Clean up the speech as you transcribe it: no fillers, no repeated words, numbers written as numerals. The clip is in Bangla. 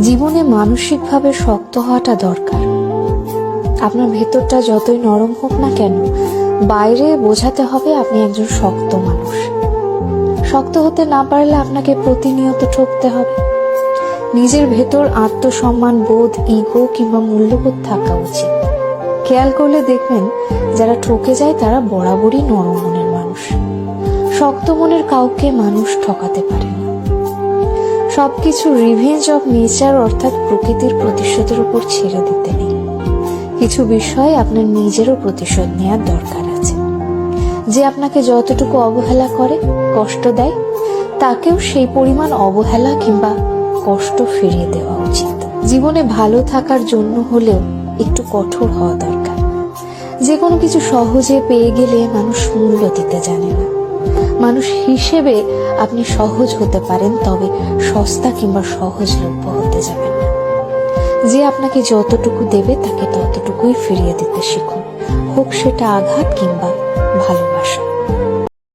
জীবনে মানসিকভাবে শক্ত হওয়াটা দরকার। আপনার ভেতরটা যতই নরম হোক না কেন, বাইরে বোঝাতে হবে আপনি একজন শক্ত মানুষ। শক্ত হতে না পারলে আপনাকে প্রতিনিয়ত ঠকতে হবে। নিজের ভেতর আত্মসম্মান বোধ, ইগো কিংবা মূল্যবোধ থাকা উচিত। খেয়াল করলে দেখবেন যারা ঠকে যায় তারা বরাবরই নরম মনের মানুষ। শক্ত মনের কাউকে মানুষ ঠকাতে পারে না। সবকিছু রিভেঞ্জ অফ নেচার অর্থাৎ প্রকৃতির প্রতিশোধের উপর ছেড়ে দিতে নেই। কিছু বিষয়ে আপনার নিজেরও প্রতিশোধ নেওয়ার দরকার আছে। যে আপনাকে যতটুকু অবহেলা করে, কষ্ট দেয়, তাকেও সেই পরিমাণ অবহেলা কিংবা কষ্ট ফিরিয়ে দেওয়া উচিত। জীবনে ভালো থাকার জন্য হলেও একটু কঠোর হওয়া দরকার। যে কোনো কিছু সহজে পেয়ে গেলে মানুষ মূল্য দিতে জানে না। মানুষ হিসেবে আপনি সহজ হতে পারেন, তবে সস্তা কিংবা সহজলভ্য হতে যাবেন না। যে আপনাকে যতটুকু দেবে তাকে ততটুকুই ফিরিয়ে দিতে শিখুন, হোক সেটা আঘাত কিংবা ভালোবাসা।